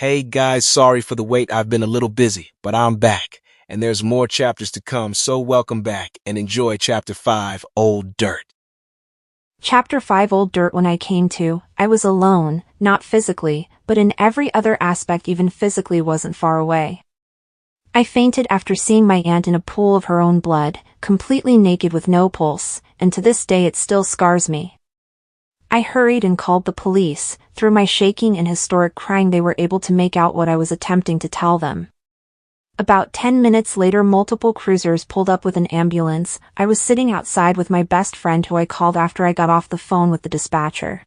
Hey guys, sorry for the wait. I've been a little busy, but I'm back. And there's more chapters to come, so welcome back and enjoy Chapter 5, Old Dirt. Chapter 5 Old Dirt. When I came to, I was alone, not physically, but in every other aspect. Even physically wasn't far away. I fainted after seeing my aunt in a pool of her own blood, completely naked with no pulse, and to this day it still scars me. I hurried and called the police. Through my shaking and hysteric crying they were able to make out what I was attempting to tell them. About 10 minutes later multiple cruisers pulled up with an ambulance. I was sitting outside with my best friend who I called after I got off the phone with the dispatcher.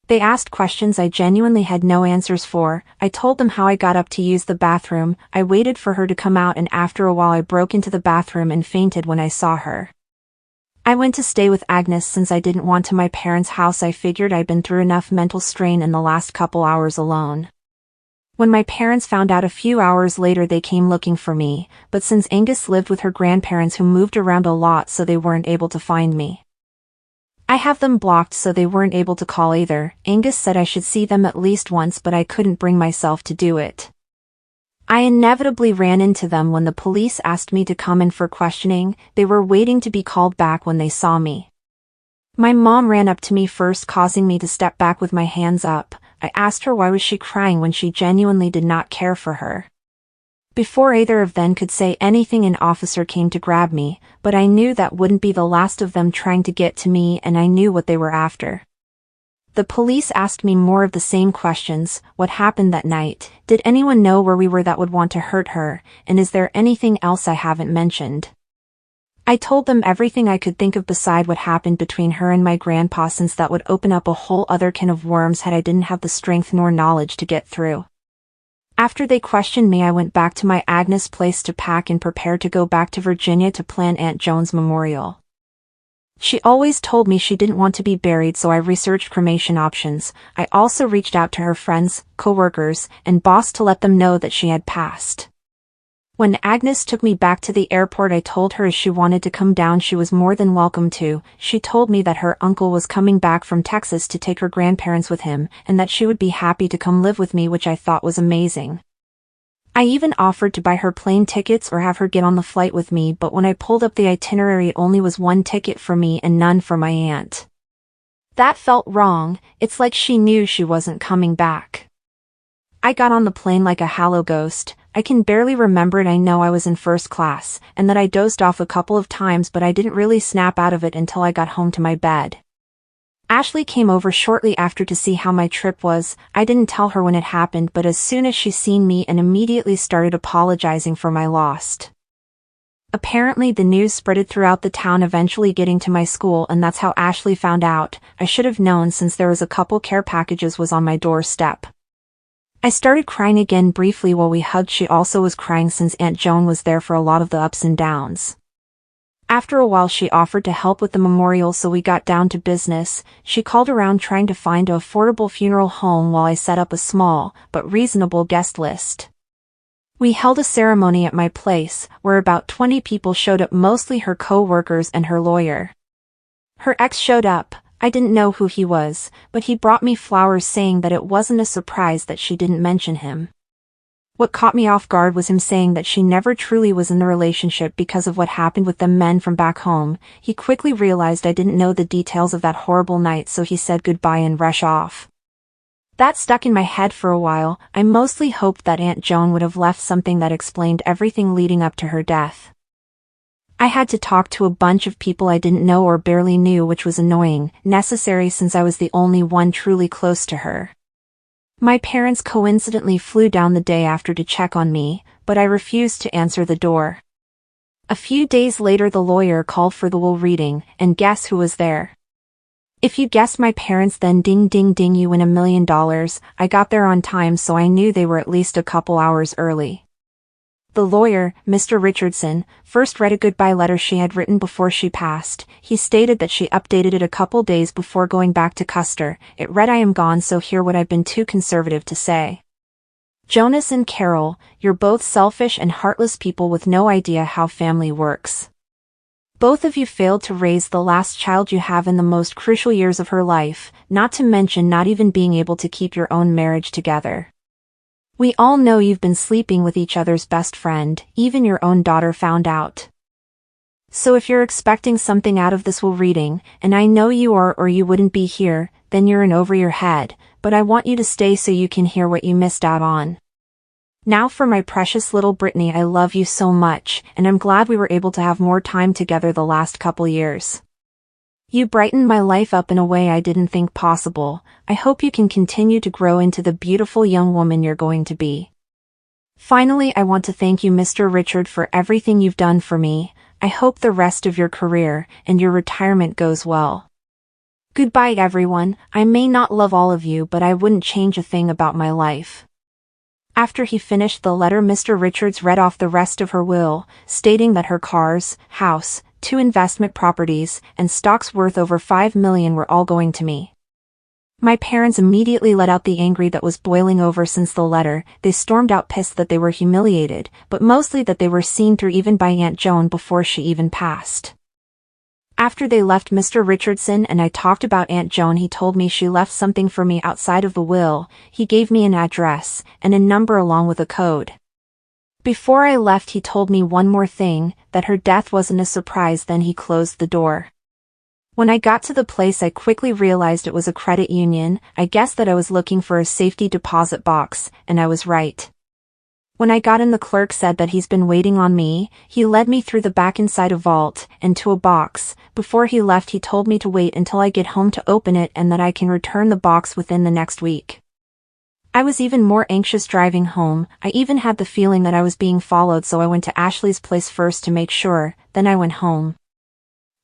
They asked questions I genuinely had no answers for. I told them how I got up to use the bathroom. I waited for her to come out and after a while I broke into the bathroom and fainted when I saw her. I went to stay with Agnes since I didn't want to my parents' house. I figured I'd been through enough mental strain in the last couple hours alone. When my parents found out a few hours later they came looking for me, but since Angus lived with her grandparents who moved around a lot so they weren't able to find me. I have them blocked so they weren't able to call either. Angus said I should see them at least once but I couldn't bring myself to do it. I inevitably ran into them when the police asked me to come in for questioning. They were waiting to be called back when they saw me. My mom ran up to me first, causing me to step back with my hands up. I asked her why was she crying when she genuinely did not care for her. Before either of them could say anything an officer came to grab me, but I knew that wouldn't be the last of them trying to get to me and I knew what they were after. The police asked me more of the same questions. What happened that night? Did anyone know where we were that would want to hurt her? And is there anything else I haven't mentioned? I told them everything I could think of beside what happened between her and my grandpa, since that would open up a whole other can of worms had I didn't have the strength nor knowledge to get through. After they questioned me I went back to my Agnes place to pack and prepare to go back to Virginia to plan Aunt Joan's memorial. She always told me she didn't want to be buried, so I researched cremation options. I also reached out to her friends, co-workers, and boss to let them know that she had passed. When Agnes took me back to the airport I told her if she wanted to come down she was more than welcome to. She told me that her uncle was coming back from Texas to take her grandparents with him, and that she would be happy to come live with me, which I thought was amazing. I even offered to buy her plane tickets or have her get on the flight with me, but when I pulled up the itinerary it only was one ticket for me and none for my aunt. That felt wrong. It's like she knew she wasn't coming back. I got on the plane like a halo ghost. I can barely remember it. I know I was in first class, and that I dozed off a couple of times, but I didn't really snap out of it until I got home to my bed. Ashley came over shortly after to see how my trip was. I didn't tell her when it happened, but as soon as she seen me and immediately started apologizing for my loss. Apparently the news spreaded throughout the town, eventually getting to my school, and that's how Ashley found out. I should have known since there was a couple care packages was on my doorstep. I started crying again briefly while we hugged. She also was crying since Aunt Joan was there for a lot of the ups and downs. After a while she offered to help with the memorial, so we got down to business. She called around trying to find an affordable funeral home while I set up a small, but reasonable guest list. We held a ceremony at my place, where about 20 people showed up, mostly her co-workers and her lawyer. Her ex showed up. I didn't know who he was, but he brought me flowers saying that it wasn't a surprise that she didn't mention him. What caught me off guard was him saying that she never truly was in the relationship because of what happened with them men from back home. He quickly realized I didn't know the details of that horrible night, so he said goodbye and rushed off. That stuck in my head for a while. I mostly hoped that Aunt Joan would have left something that explained everything leading up to her death. I had to talk to a bunch of people I didn't know or barely knew, which was annoying, necessary since I was the only one truly close to her. My parents coincidentally flew down the day after to check on me, but I refused to answer the door. A few days later the lawyer called for the will reading, and guess who was there? If you guessed my parents, then ding ding ding, you win $1 million. I got there on time, so I knew they were at least a couple hours early. The lawyer, Mr. Richardson, first read a goodbye letter she had written before she passed. He stated that she updated it a couple days before going back to Custer. It read, "I am gone, so hear what I've been too conservative to say. Jonas and Carol, you're both selfish and heartless people with no idea how family works. Both of you failed to raise the last child you have in the most crucial years of her life, not to mention not even being able to keep your own marriage together. We all know you've been sleeping with each other's best friend, even your own daughter found out. So if you're expecting something out of this while reading, and I know you are or you wouldn't be here, then you're in over your head, but I want you to stay so you can hear what you missed out on. Now for my precious little Brittany, I love you so much, and I'm glad we were able to have more time together the last couple years. You brightened my life up in a way I didn't think possible. I hope you can continue to grow into the beautiful young woman you're going to be. Finally, I want to thank you, Mr. Richard, for everything you've done for me. I hope the rest of your career and your retirement goes well. Goodbye, everyone. I may not love all of you, but I wouldn't change a thing about my life. After he finished the letter, Mr. Richards read off the rest of her will, stating that her cars, house, 2 investment properties, and stocks worth over $5 million were all going to me. My parents immediately let out the anger that was boiling over since the letter. They stormed out pissed that they were humiliated, but mostly that they were seen through even by Aunt Joan before she even passed. After they left Mr. Richardson and I talked about Aunt Joan, he told me she left something for me outside of the will. He gave me an address and a number along with a code. Before I left, he told me one more thing, that her death wasn't a surprise. Then he closed the door. When I got to the place, I quickly realized it was a credit union. I guessed that I was looking for a safety deposit box, and I was right. When I got in, the clerk said that he's been waiting on me. He led me through the back inside a vault, and to a box. Before he left, he told me to wait until I get home to open it and that I can return the box within the next week. I was even more anxious driving home. I even had the feeling that I was being followed, so I went to Ashley's place first to make sure, then I went home.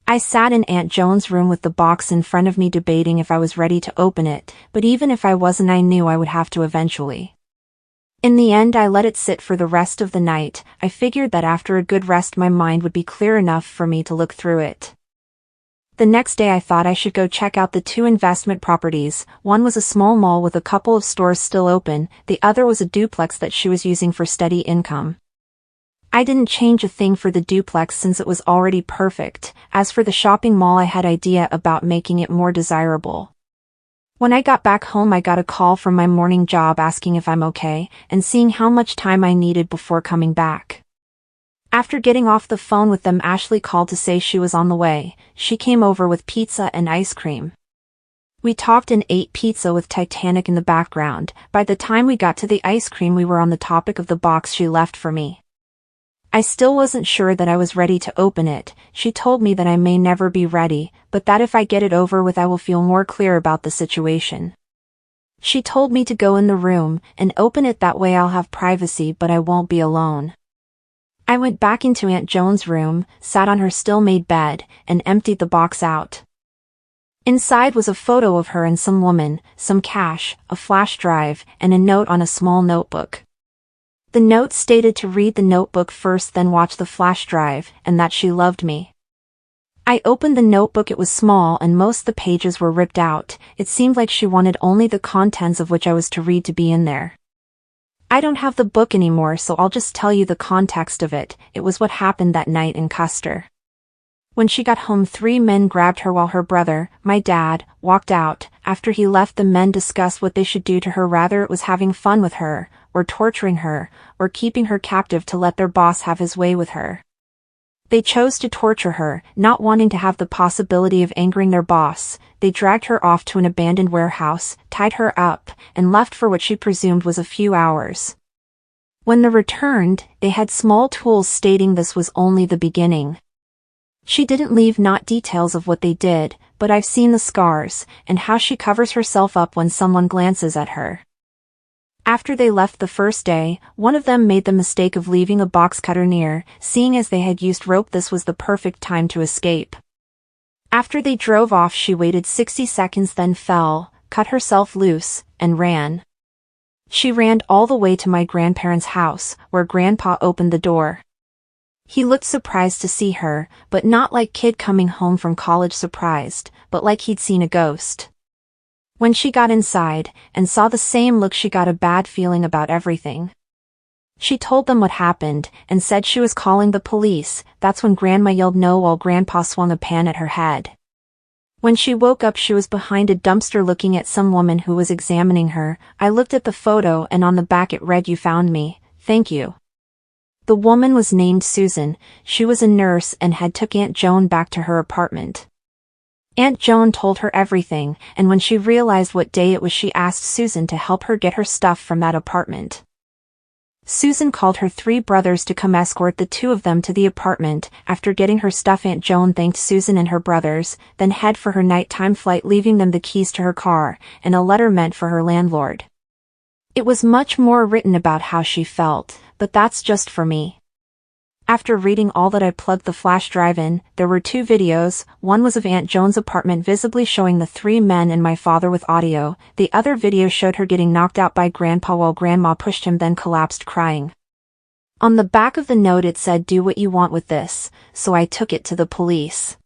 I sat in Aunt Joan's room with the box in front of me, debating if I was ready to open it, but even if I wasn't, I knew I would have to eventually. In the end, I let it sit for the rest of the night. I figured that after a good rest my mind would be clear enough for me to look through it. The next day I thought I should go check out the 2 investment properties. One was a small mall with a couple of stores still open, the other was a duplex that she was using for steady income. I didn't change a thing for the duplex since it was already perfect. As for the shopping mall, I had idea about making it more desirable. When I got back home, I got a call from my morning job asking if I'm okay, and seeing how much time I needed before coming back. After getting off the phone with them, Ashley called to say she was on the way. She came over with pizza and ice cream. We talked and ate pizza with Titanic in the background. By the time we got to the ice cream, we were on the topic of the box she left for me. I still wasn't sure that I was ready to open it. She told me that I may never be ready, but that if I get it over with, I will feel more clear about the situation. She told me to go in the room and open it, that way I'll have privacy, but I won't be alone. I went back into Aunt Joan's room, sat on her still-made bed, and emptied the box out. Inside was a photo of her and some woman, some cash, a flash drive, and a note on a small notebook. The note stated to read the notebook first, then watch the flash drive, and that she loved me. I opened the notebook. It was small and most of the pages were ripped out. It seemed like she wanted only the contents of which I was to read to be in there. I don't have the book anymore, so I'll just tell you the context of it. It was what happened that night in Custer. When she got home, 3 men grabbed her while her brother, my dad, walked out. After he left, the men discussed what they should do to her. Rather it was having fun with her, or torturing her, or keeping her captive to let their boss have his way with her. They chose to torture her, not wanting to have the possibility of angering their boss. They dragged her off to an abandoned warehouse, tied her up, and left for what she presumed was a few hours. When they returned, they had small tools, stating this was only the beginning. She didn't leave not details of what they did, but I've seen the scars, and how she covers herself up when someone glances at her. After they left the first day, one of them made the mistake of leaving a box cutter near. Seeing as they had used rope, this was the perfect time to escape. After they drove off, she waited 60 seconds, then fell, cut herself loose, and ran. She ran all the way to my grandparents' house, where Grandpa opened the door. He looked surprised to see her, but not like kid coming home from college surprised, but like he'd seen a ghost. When she got inside, and saw the same look, she got a bad feeling about everything. She told them what happened, and said she was calling the police. That's when Grandma yelled no while Grandpa swung a pan at her head. When she woke up, she was behind a dumpster looking at some woman who was examining her. I looked at the photo and on the back it read, "You found me, thank you." The woman was named Susan. She was a nurse and had took Aunt Joan back to her apartment. Aunt Joan told her everything, and when she realized what day it was, she asked Susan to help her get her stuff from that apartment. Susan called her 3 brothers to come escort the 2 of them to the apartment. After getting her stuff, Aunt Joan thanked Susan and her brothers, then head for her nighttime flight, leaving them the keys to her car and a letter meant for her landlord. It was much more written about how she felt, but that's just for me. After reading all that, I plugged the flash drive in. There were 2 videos. One was of Aunt Joan's apartment visibly showing the 3 men and my father with audio. The other video showed her getting knocked out by Grandpa while Grandma pushed him, then collapsed crying. On the back of the note it said, "Do what you want with this," so I took it to the police.